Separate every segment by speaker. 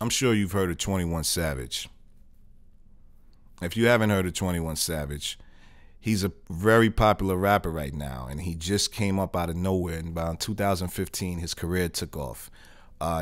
Speaker 1: I'm sure you've heard of 21 Savage. If you haven't heard of 21 Savage, he's a very popular rapper right now, and he just came up out of nowhere. And about 2015, his career took off.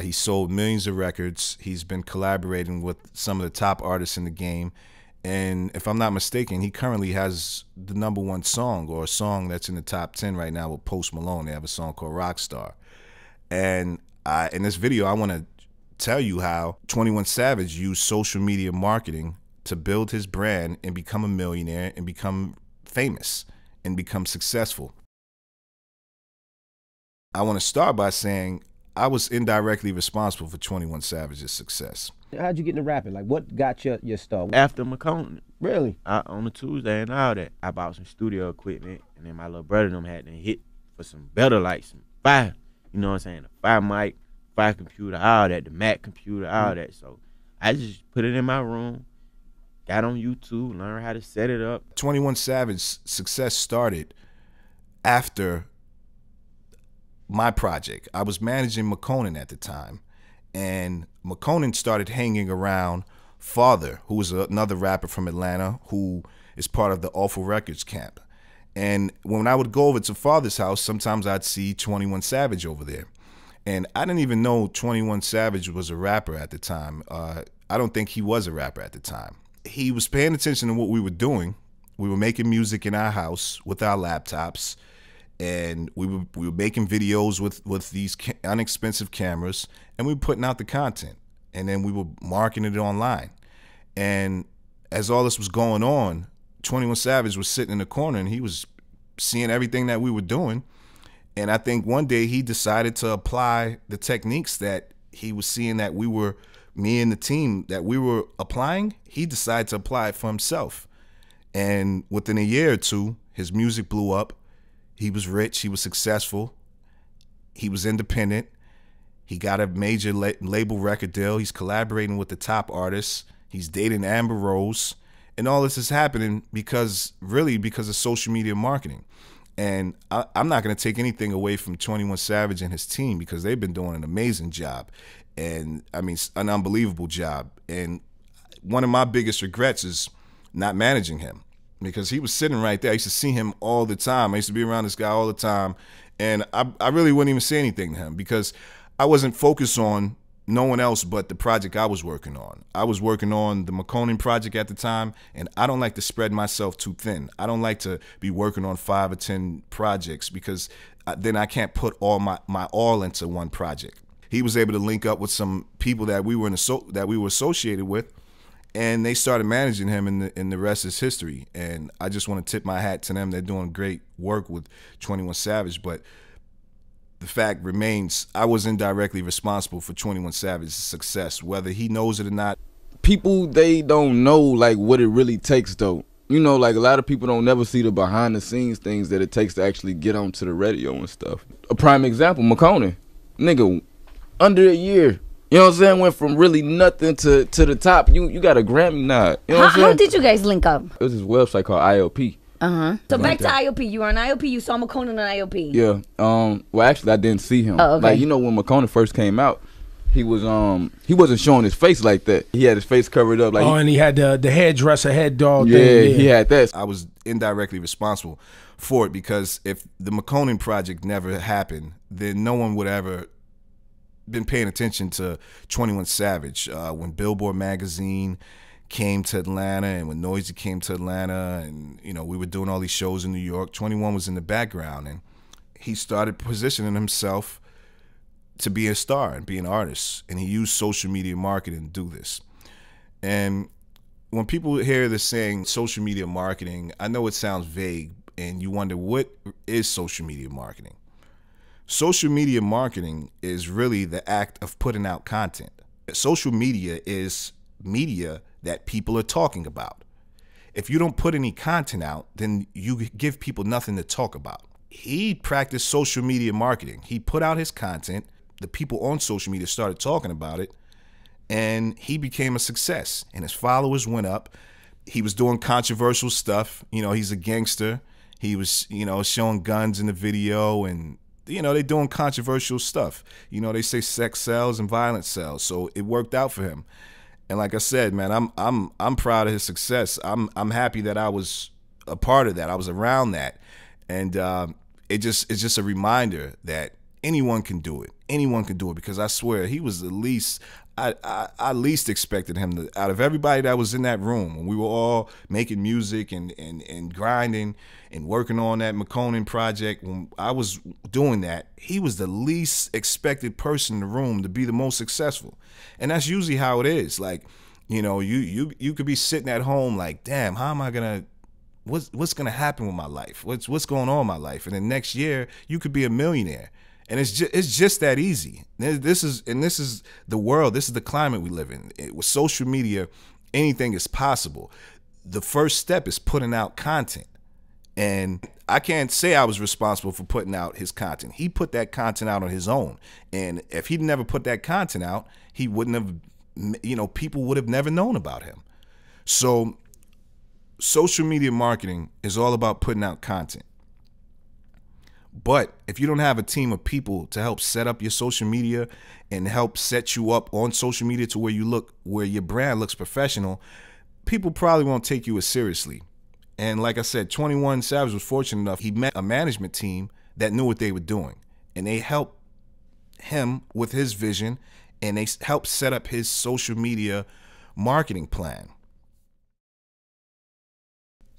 Speaker 1: He sold millions of records. He's been collaborating with some of the top artists in the game. And if I'm not mistaken, he currently has the #1 song, or a song that's in the top 10 right now, with Post Malone. They have a song called Rockstar. And in this video, I want to tell you how 21 Savage used social media marketing to build his brand and become a millionaire and become famous and become successful. I want to start by saying I was indirectly responsible for 21 Savage's success.
Speaker 2: How'd you get into rapping? Like, what got your start?
Speaker 3: After Makeover.
Speaker 2: Really?
Speaker 3: On a Tuesday and all that, I bought some studio equipment, and then my little brother and them had to hit for some better, like some fire, you know what I'm saying? A fire mic, fire computer, all that, the Mac computer, all that. So I just put it in my room, got on YouTube, learned how to set it up.
Speaker 1: 21 Savage's success started after my project. I was managing McConan at the time, and McConan started hanging around Father, who was another rapper from Atlanta who is part of the Awful Records camp. And when I would go over to Father's house, sometimes I'd see 21 Savage over there. And I didn't even know 21 Savage was a rapper at the time. I don't think he was a rapper at the time. He was paying attention to what we were doing. We were making music in our house with our laptops, and we were making videos with these inexpensive cameras, and we were putting out the content, and then we were marketing it online. And as all this was going on, 21 Savage was sitting in the corner, and he was seeing everything that we were doing. And I think one day he decided to apply the techniques that he was seeing that me and the team, that we were applying. He decided to apply it for himself. And within a year or two, his music blew up. He was rich, he was successful, he was independent, he got a major label record deal, he's collaborating with the top artists, he's dating Amber Rose, and all this is happening really because of social media marketing. And I'm not going to take anything away from 21 Savage and his team, because they've been doing an amazing job, and I mean, an unbelievable job. And one of my biggest regrets is not managing him, because he was sitting right there. I used to see him all the time. I used to be around this guy all the time, and I really wouldn't even say anything to him, because I wasn't focused on no one else but the project I was working on. I was working on the McConan project at the time, and I don't like to spread myself too thin. I don't like to be working on 5 or 10 projects, because then I can't put all my all into one project. He was able to link up with some people that we were associated with, and they started managing him, and the rest is history. And I just want to tip my hat to them. They're doing great work with 21 Savage, but the fact remains, I was indirectly responsible for 21 Savage's success, whether he knows it or not.
Speaker 4: People, they don't know like what it really takes though. You know, like a lot of people don't never see the behind the scenes things that it takes to actually get onto the radio and stuff. A prime example, McConan. Nigga, under a year. You know what I'm saying? Went from really nothing to the top. You got a Grammy nod. You know what I'm saying?
Speaker 5: How did you guys link up?
Speaker 4: It was this website called IOP.
Speaker 5: So back to IOP. You were on IOP. You saw McConan on IOP.
Speaker 4: Yeah. Well, actually, I didn't see him.
Speaker 5: Oh, okay.
Speaker 4: Like, you know, when McConan first came out, he wasn't showing his face like that. He had his face covered up. Like,
Speaker 2: and he had the hairdresser head dog
Speaker 4: yeah,
Speaker 2: thing. Yeah,
Speaker 4: he had that.
Speaker 1: I was indirectly responsible for it, because if the McConan project never happened, then no one would ever been paying attention to 21 Savage. When Billboard magazine came to Atlanta, and when Noisy came to Atlanta, and you know, we were doing all these shows in New York, 21 was in the background, and he started positioning himself to be a star and be an artist, and he used social media marketing to do this. And when people hear this saying social media marketing, I know it sounds vague, and you wonder, what is social media marketing? Social media marketing is really the act of putting out content. Social media is media that people are talking about. If you don't put any content out, then you give people nothing to talk about. He practiced social media marketing. He put out his content. The people on social media started talking about it, and he became a success, and his followers went up. He was doing controversial stuff. You know, he's a gangster. He was, you know, showing guns in the video, and you know, they doing controversial stuff. You know, they say sex sells and violence sells. So it worked out for him. And like I said, man, I'm proud of his success. I'm happy that I was a part of that. I was around that. And it's just a reminder that anyone can do it. Anyone can do it, because I swear he was the least I least expected him to, out of everybody that was in that room when we were all making music and grinding and working on that Makeover project. When I was doing that, he was the least expected person in the room to be the most successful. And that's usually how it is. Like, you know, you could be sitting at home like, damn, how am I gonna, what's gonna happen with my life? What's going on in my life? And then next year you could be a millionaire. And it's just that easy. This is the world. This is the climate we live in. With social media, anything is possible. The first step is putting out content. And I can't say I was responsible for putting out his content. He put that content out on his own. And if he'd never put that content out, he wouldn't have, you know, people would have never known about him. So social media marketing is all about putting out content. But if you don't have a team of people to help set up your social media and help set you up on social media to where your brand looks professional, people probably won't take you as seriously. And like I said, 21 Savage was fortunate enough. He met a management team that knew what they were doing, and they helped him with his vision, and they helped set up his social media marketing plan.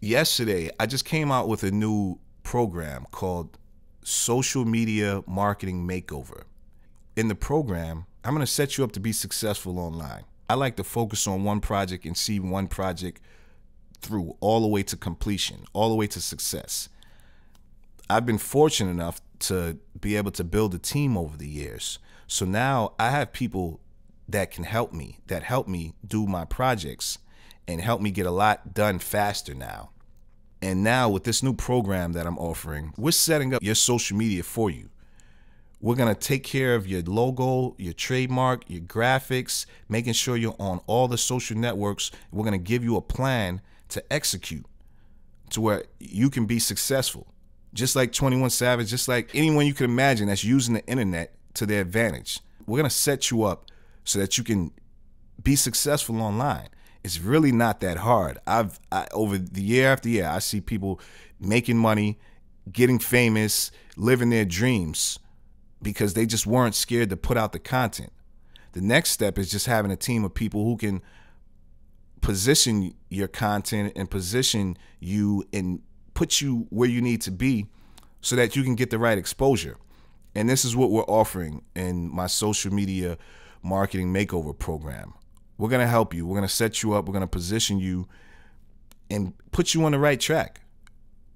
Speaker 1: Yesterday, I just came out with a new program called Social Media Marketing Makeover. In the program, I'm going to set you up to be successful online. I like to focus on one project and see one project through all the way to completion, all the way to success. I've been fortunate enough to be able to build a team over the years. So now I have people that can help me, do my projects and help me get a lot done faster now. And now with this new program that I'm offering, we're setting up your social media for you. We're going to take care of your logo, your trademark, your graphics, making sure you're on all the social networks. We're going to give you a plan to execute to where you can be successful. Just like 21 Savage, just like anyone you can imagine that's using the internet to their advantage. We're going to set you up so that you can be successful online. It's really not that hard. Over the year after year, I see people making money, getting famous, living their dreams because they just weren't scared to put out the content. The next step is just having a team of people who can position your content and position you and put you where you need to be so that you can get the right exposure. And this is what we're offering in my social media marketing makeover program. We're going to help you. We're going to set you up. We're going to position you and put you on the right track.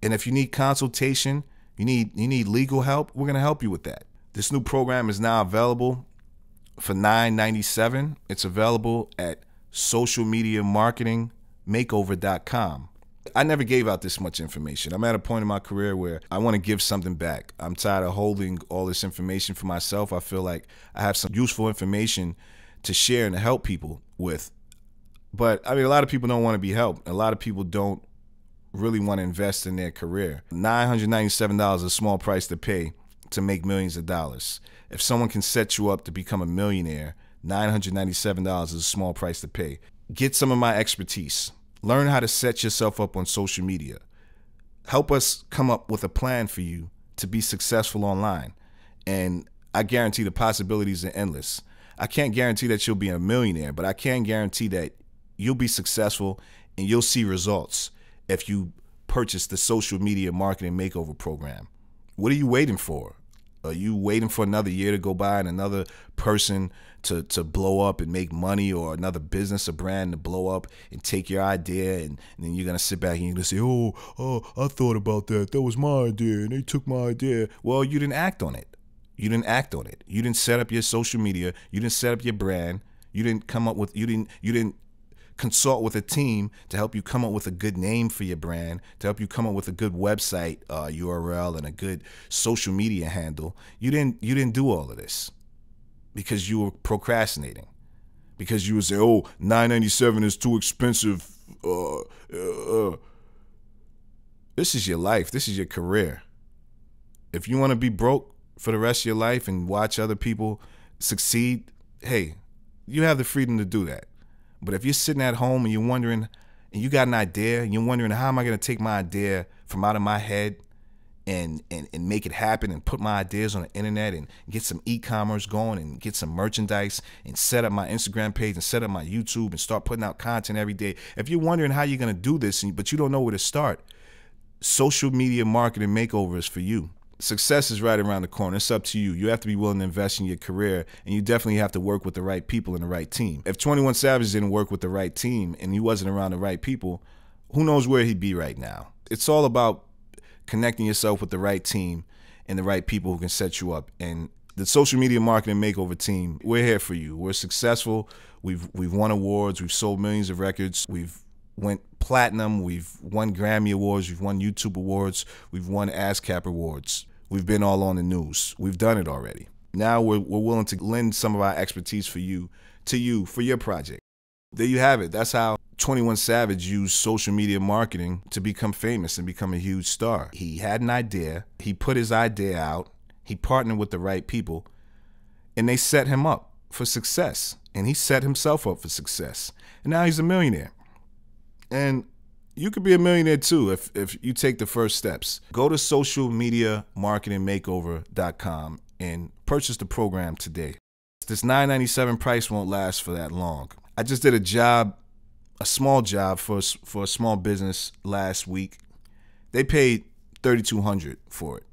Speaker 1: And if you need consultation, you need legal help, we're going to help you with that. This new program is now available for $9.97. It's available at socialmediamarketingmakeover.com. I never gave out this much information. I'm at a point in my career where I want to give something back. I'm tired of holding all this information for myself. I feel like I have some useful information to share and to help people with. But I mean, a lot of people don't want to be helped. A lot of people don't really want to invest in their career. $997 is a small price to pay to make millions of dollars. If someone can set you up to become a millionaire, $997 is a small price to pay. Get some of my expertise. Learn how to set yourself up on social media. Help us come up with a plan for you to be successful online. And I guarantee the possibilities are endless. I can't guarantee that you'll be a millionaire, but I can guarantee that you'll be successful and you'll see results if you purchase the social media marketing makeover program. What are you waiting for? Are you waiting for another year to go by and another person to blow up and make money, or another business or brand to blow up and take your idea, and then you're going to sit back and you're going to say, oh, I thought about that. That was my idea and they took my idea. Well, you didn't act on it. You didn't act on it. You didn't set up your social media. You didn't set up your brand. You didn't come up with, you didn't consult with a team to help you come up with a good name for your brand, to help you come up with a good website URL and a good social media handle. You didn't do all of this because you were procrastinating, because you would say, oh, $997 is too expensive. This is your life. This is your career. If you want to be broke for the rest of your life and watch other people succeed, hey, you have the freedom to do that. But if you're sitting at home and you're wondering, and you got an idea, and you're wondering, how am I going to take my idea from out of my head and make it happen and put my ideas on the internet and get some e-commerce going and get some merchandise and set up my Instagram page and set up my YouTube and start putting out content every day. If you're wondering how you're going to do this, but you don't know where to start, Social Media Marketing Makeover is for you. Success is right around the corner. It's up to you. You have to be willing to invest in your career, and you definitely have to work with the right people and the right team. If 21 Savage didn't work with the right team and he wasn't around the right people, who knows where he'd be right now. It's all about connecting yourself with the right team and the right people who can set you up. And the Social Media Marketing Makeover team, we're here for you. We're successful. We've won awards. We've sold millions of records. We've went platinum. We've won Grammy Awards. We've won YouTube Awards. We've won ASCAP Awards. We've been all on the news. We've done it already. Now we're willing to lend some of our expertise for you, for your project. There you have it. That's how 21 Savage used social media marketing to become famous and become a huge star. He had an idea. He put his idea out. He partnered with the right people, and they set him up for success. And he set himself up for success. And now he's a millionaire. And you could be a millionaire too if you take the first steps. Go to socialmediamarketingmakeover.com and purchase the program today. This $9.97 price won't last for that long. I just did a small job for a small business last week. They paid $3,200 for it.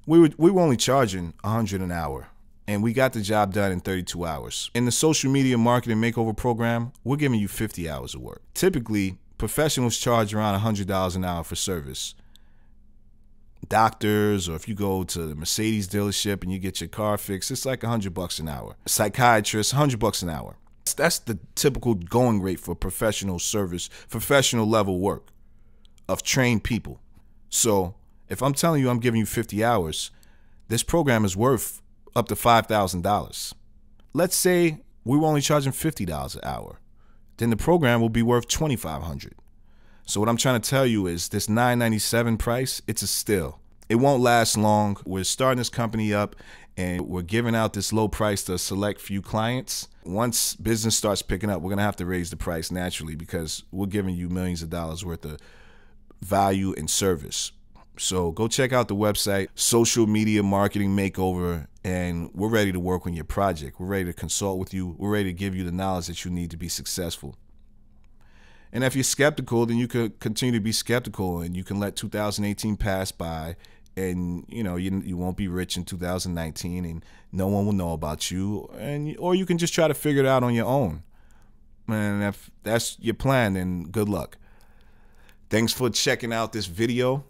Speaker 1: We were only charging $100 an hour, and we got the job done in 32 hours. In the Social Media Marketing Makeover program, we're giving you 50 hours of work. Typically, professionals charge around $100 an hour for service. Doctors, or if you go to the Mercedes dealership and you get your car fixed, it's like $100 an hour. Psychiatrists, $100 an hour. That's the typical going rate for professional service, professional level work of trained people. So if I'm telling you I'm giving you 50 hours, this program is worth up to $5,000. Let's say we were only charging $50 an hour. Then the program will be worth $2,500. So what I'm trying to tell you is this $9.97 price, it's a steal. It won't last long. We're starting this company up, and we're giving out this low price to a select few clients. Once business starts picking up, we're going to have to raise the price naturally because we're giving you millions of dollars worth of value and service. So go check out the website, Social Media Marketing Makeover, and we're ready to work on your project. We're ready to consult with you. We're ready to give you the knowledge that you need to be successful. And if you're skeptical, then you could continue to be skeptical, and you can let 2018 pass by, and you won't be rich in 2019, and no one will know about you, or you can just try to figure it out on your own. And if that's your plan, then good luck. Thanks for checking out this video.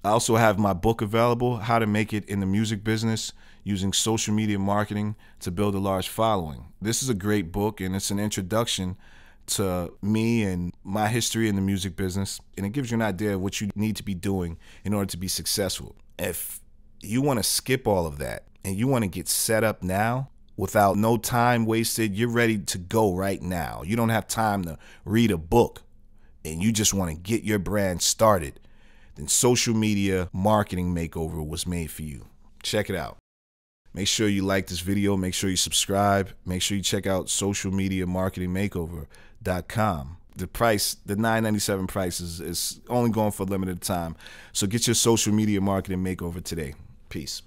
Speaker 1: I also have my book available, How to Make It in the Music Business Using Social Media Marketing to Build a Large Following. This is a great book, and it's an introduction to me and my history in the music business, and it gives you an idea of what you need to be doing in order to be successful. If you want to skip all of that and you want to get set up now without no time wasted, you're ready to go right now. You don't have time to read a book, and you just want to get your brand started, then Social Media Marketing Makeover was made for you. Check it out. Make sure you like this video. Make sure you subscribe. Make sure you check out socialmediamarketingmakeover.com. The price, the $9.97 price is only going for a limited time. So get your Social Media Marketing Makeover today. Peace.